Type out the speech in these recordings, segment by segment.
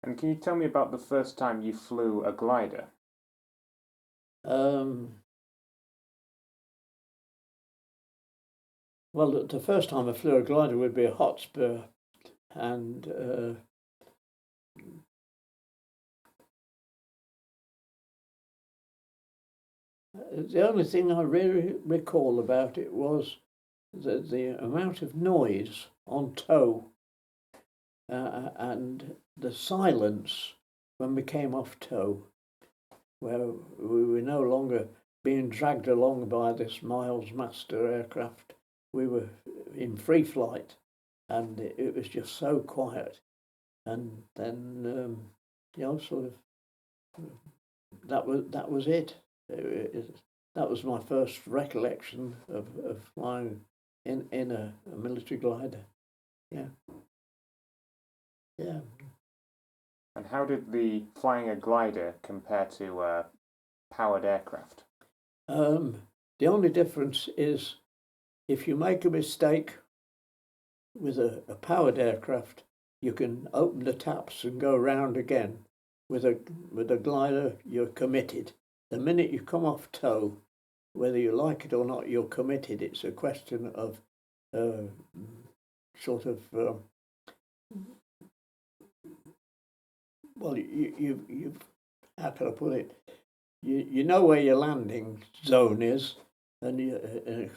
And can you tell me about the first time you flew a glider? Um, well, the first time I flew a glider would be a Hotspur, and the only thing I really recall about it was the amount of noise on tow and the silence when we came off tow, where we were no longer being dragged along by this Miles Master aircraft. We were in free flight, and it was just so quiet. And then, sort of that was it. That was my first recollection of flying in a military glider. Yeah. Yeah. And how did the flying a glider compare to a powered aircraft? The only difference is if you make a mistake with a powered aircraft, you can open the taps and go round again. With a glider, you're committed. The minute you come off tow, whether you like it or not, you're committed. It's a question of well, you how can I put it? You know where your landing zone is, and a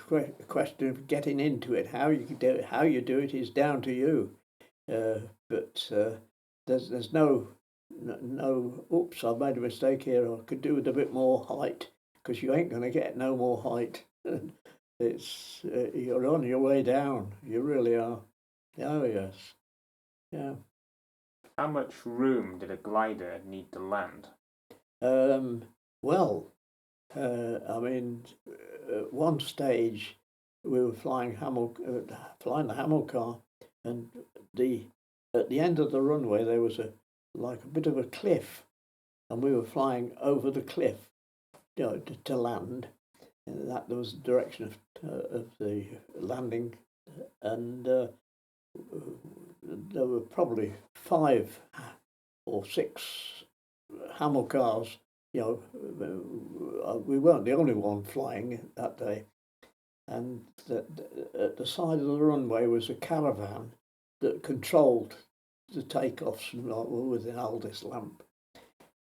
question of getting into it. How you do it, is down to you. But there's no. Oops, I made a mistake here. I could do with a bit more height, because you ain't going to get no more height. It's you're on your way down. You really are. Oh yes, yeah. How much room did a glider need to land? Well, I mean, at one stage we were flying the Hamilcar, and at the end of the runway there was a bit of a cliff, and we were flying over the cliff, to land. And that was the direction of the landing, and there were probably 5 or 6 Hamilcars. We weren't the only one flying that day, and at the side of the runway was a caravan that controlled the takeoffs with the Aldis lamp,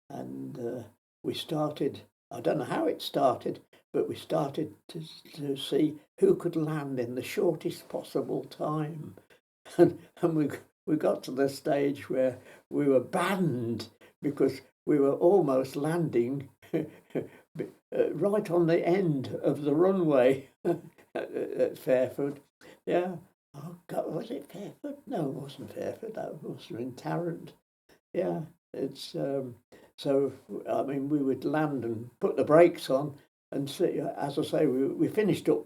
and we started. I don't know how it started, but we started to see who could land in the shortest possible time, and we got to the stage where we were banned because we were almost landing right on the end of the runway at Fairford. Yeah. Oh God, was it Fairford? No, it wasn't Fairford. That must have been Tarrant. Yeah. It's so. I mean, we would land and put the brakes on, and see, as I say, we finished up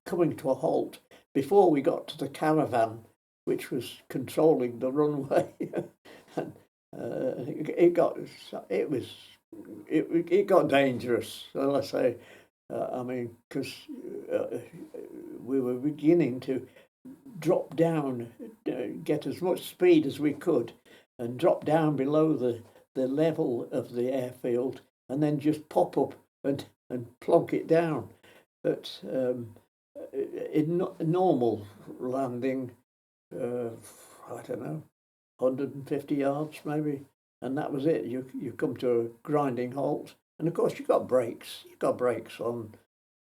coming to a halt before we got to the caravan, which was controlling the runway. And it got dangerous. So I say, I mean, because we were beginning to drop down, get as much speed as we could, and drop down below the level of the airfield, and then just pop up and plonk it down. But in normal landing, I don't know, 150 yards maybe, and that was it. You come to a grinding halt, and of course you got brakes. You got brakes on,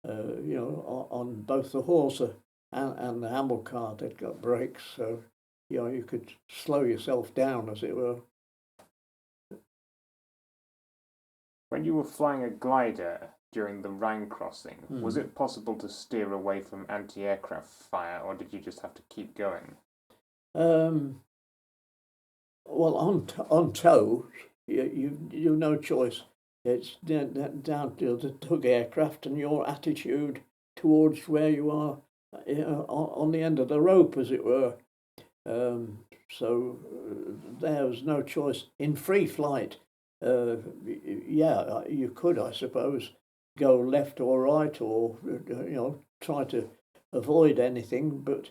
on both the Horsa and the Hamilcar. They'd got brakes, so you could slow yourself down, as it were. When you were flying a glider during the Rhine Crossing, was it possible to steer away from anti-aircraft fire, or did you just have to keep going? Well, on tow, you've no choice. It's down to the tug aircraft and your attitude towards where you are, on the end of the rope, as it were. So there was no choice. In free flight, you could, I suppose, go left or right, or try to avoid anything. But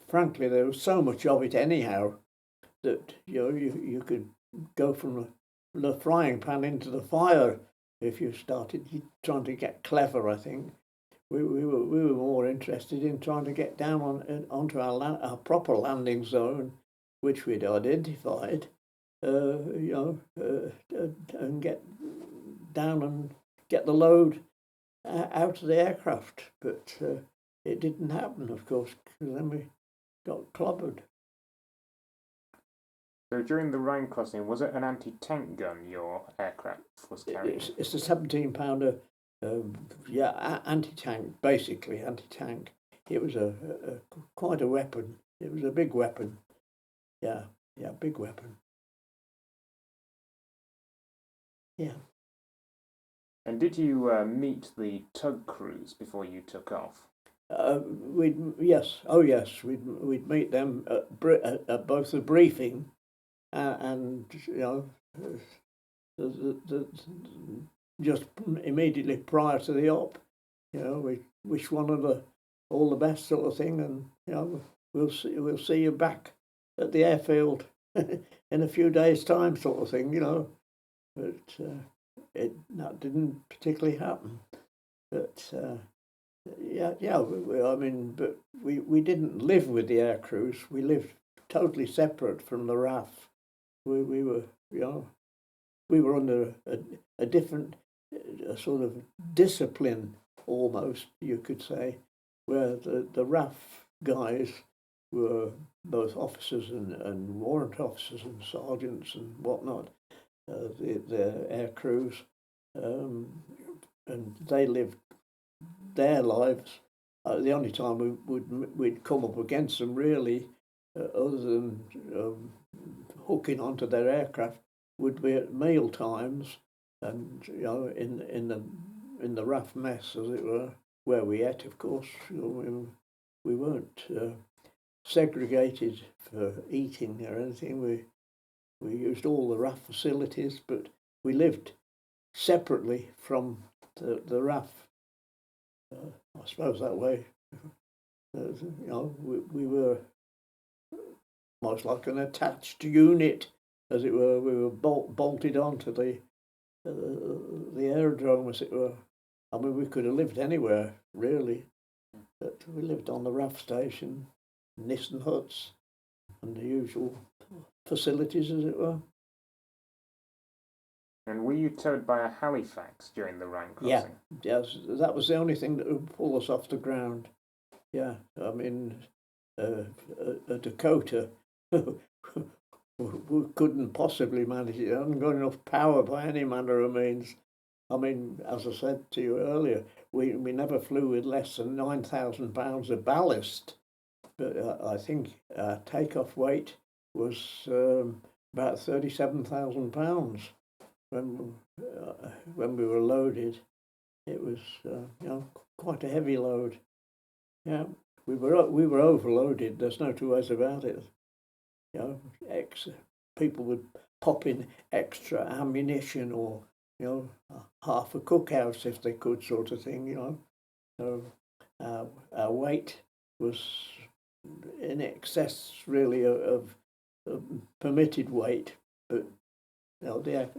frankly, there was so much of it anyhow that you could go from the frying pan into the fire if you started trying to get clever. I think we were more interested in trying to get down onto our proper landing zone, which we'd identified, and get down and get the load out of the aircraft. But it didn't happen, of course, because then we got clobbered. So during the Rhine Crossing, was it an anti-tank gun your aircraft was carrying? It's a 17-pounder, anti-tank, basically anti-tank. It was quite a weapon. It was a big weapon. Yeah, big weapon. Yeah. And did you meet the tug crews before you took off? We'd meet them at both the briefing and just immediately prior to the op. We wish one of all the best sort of thing, and we'll see you back at the airfield in a few days' time, sort of thing. But that didn't particularly happen. But but we didn't live with the air crews. We lived totally separate from the RAF. We were under a different sort of discipline, almost, you could say, where the RAF guys were both officers and warrant officers and sergeants and whatnot, the air crews, and they lived their lives. The only time we'd come up against them, really, other than hooking onto their aircraft, would be at meal times, and in the RAF mess, as it were, where we ate. Of course, we weren't segregated for eating or anything. We used all the RAF facilities, but we lived separately from the RAF. I suppose that way. We were most like an attached unit, as it were. We were bolted onto the aerodrome, as it were. I mean, we could have lived anywhere, really, but we lived on the RAF station, Nissen huts, and the usual facilities, as it were. And were you towed by a Halifax during the Rhine Crossing? Yes, that was the only thing that would pull us off the ground. Yeah, I mean, a Dakota, we couldn't possibly manage it. It hadn't got enough power by any manner of means. I mean, as I said to you earlier, we never flew with less than 9,000 pounds of ballast. But I think our takeoff weight was about 37,000 pounds. When we were loaded, it was quite a heavy load. Yeah, we were overloaded. There's no two ways about it. People would pop in extra ammunition, or half a cookhouse if they could, sort of thing. So our weight was in excess, really, of permitted weight, but the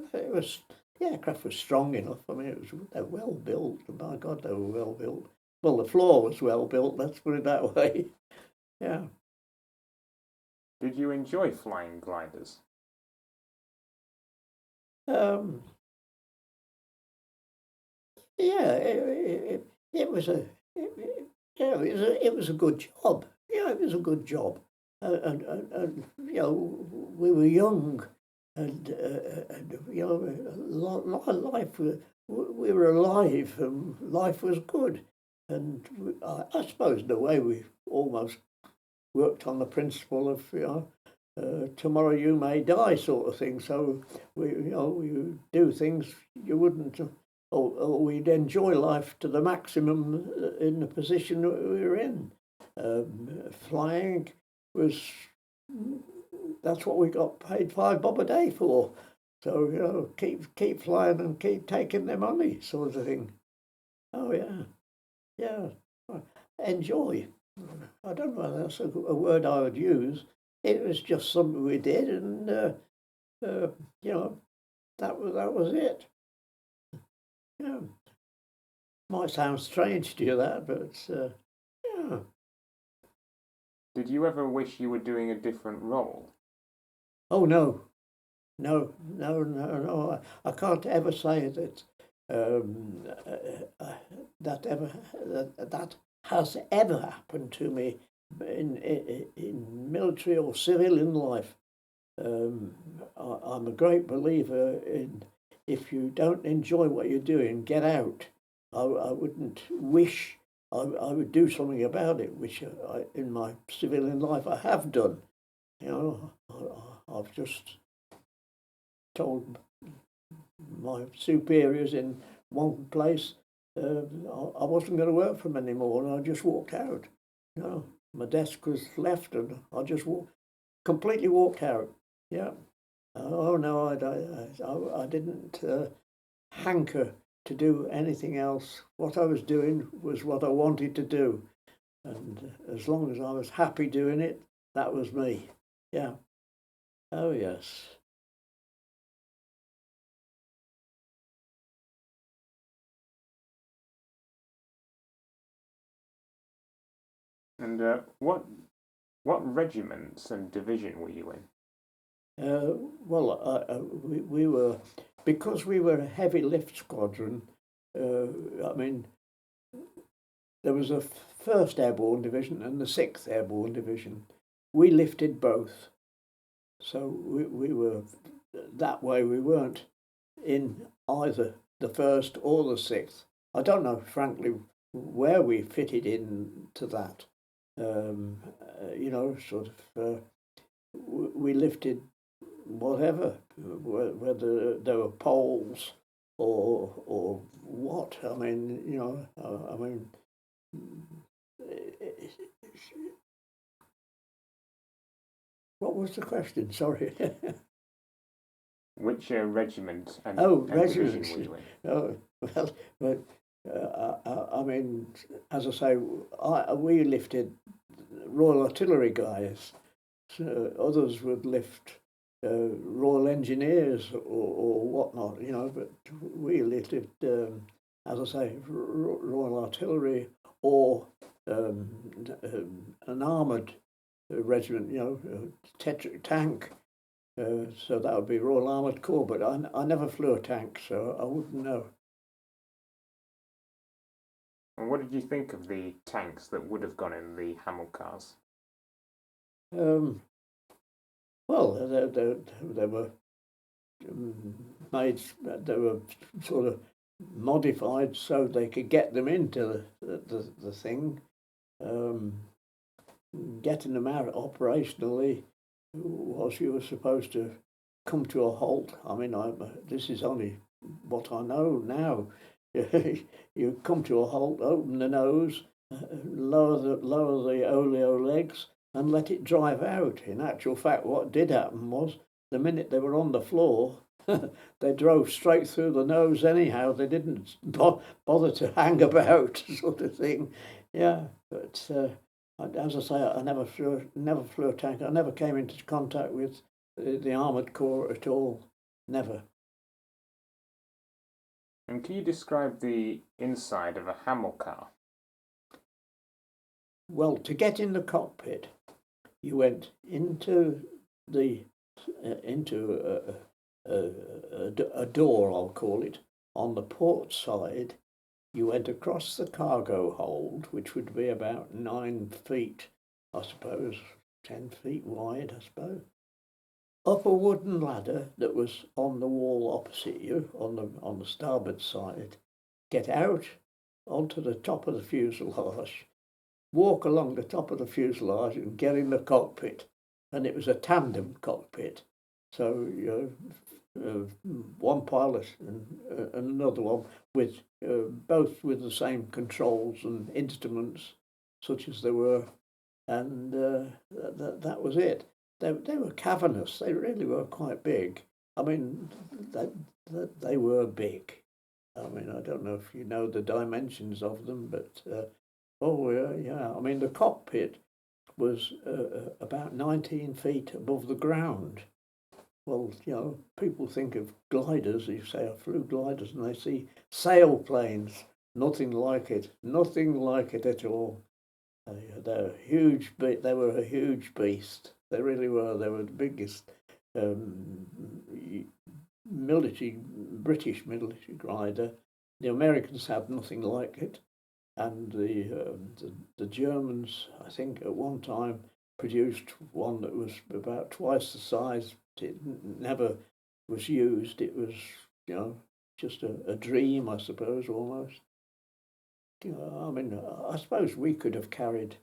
aircraft was strong enough. I mean, they were well built. My God, they were well built. Well, the floor was well built. Let's put it that way. Yeah. Did you enjoy flying gliders? It was a good job. Yeah, it was a good job, and we were young, and life. We were alive, and life was good. And I suppose in a way we almost worked on the principle of tomorrow you may die, sort of thing. So we do things you wouldn't, or we'd enjoy life to the maximum in the position that we were in. Flying that's what we got paid £5 a day for. So keep flying and keep taking their money, sort of thing. Oh yeah, enjoy. I don't know whether that's a word I would use. it was just something we did, and you know, that was it. Yeah, might sound strange to you that, but yeah. Did you ever wish you were doing a different role? Oh no, no, no, no, no. I can't ever say that that has ever happened to me in military or civilian life. I'm a great believer in, if you don't enjoy what you're doing, get out. I wouldn't wish I would do something about it, which in my civilian life I have done. You know, I've just told my superiors in one place I wasn't going to work for them anymore, and I just walked out. You know, my desk was left, and I just completely walked out. Yeah. Oh no, I didn't hanker to do anything else. What I was doing was what I wanted to do, and as long as I was happy doing it, that was me. Yeah. Oh yes. And what regiments and division were you in? Well, we were, because we were a heavy lift squadron. I mean, there was a first Airborne division and the 6th Airborne division. We lifted both, so we were that way. We weren't in either the 1st or the 6th. I don't know, frankly, where we fitted into that. You know, sort of, we lifted whatever, whether there were poles or what. I mean, you know, I mean, what was the question? Sorry. Which regiment and, division were you in? Oh, well, I mean, as I say, we lifted Royal Artillery guys. So others would lift Royal Engineers or whatnot, you know, but we lifted, as I say, Royal Artillery or an armoured regiment, you know, tank. So that would be Royal Armoured Corps, but I never flew a tank, so I wouldn't know. And what did you think of the tanks that would have gone in the Hamilcars? Well, they were made, they were sort of modified so they could get them into the thing. Getting them out operationally was you were supposed to come to a halt. I mean, this is only what I know now. You come to a halt, open the nose, lower the oleo legs, and let it drive out. In actual fact, what did happen was, the minute they were on the floor, they drove straight through the nose anyhow. They didn't bother to hang about, sort of thing. Yeah, but as I say, I never flew a tank. I never came into contact with the Armoured Corps at all. Never. And can you describe the inside of a Hamilcar? Well, to get in the cockpit, you went into a door, I'll call it, on the port side. You went across the cargo hold, which would be about 9 feet, I suppose, 10 feet wide, I suppose. Up a wooden ladder that was on the wall opposite you, on the starboard side. Get out onto the top of the fuselage, walk along the top of the fuselage and get in the cockpit. And it was a tandem cockpit. So, you know, one pilot and another one with both with the same controls and instruments, such as there were, and that was it. They were cavernous. They really were quite big. I mean, they were big. I mean, I don't know if you know the dimensions of them, but oh yeah. I mean, the cockpit was about 19 feet above the ground. Well, you know, people think of gliders, you say, I flew gliders, and they see sailplanes. Nothing like it at all. They're huge, they were a huge beast. They really were. They were the biggest British military glider. The Americans had nothing like it, and the Germans, I think, at one time produced one that was about twice the size. It never was used. It was, you know, just a dream, I suppose, almost. You know, I mean, I suppose we could have carried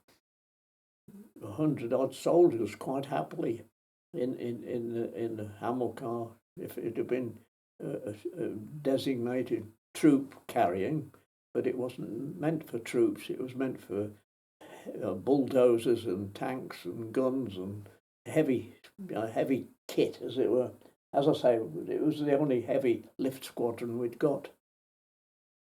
100-odd soldiers quite happily in the Hamilcar if it had been a designated troop carrying, but it wasn't meant for troops. It was meant for bulldozers and tanks and guns and heavy kit, as it were. As I say, it was the only heavy lift squadron we'd got.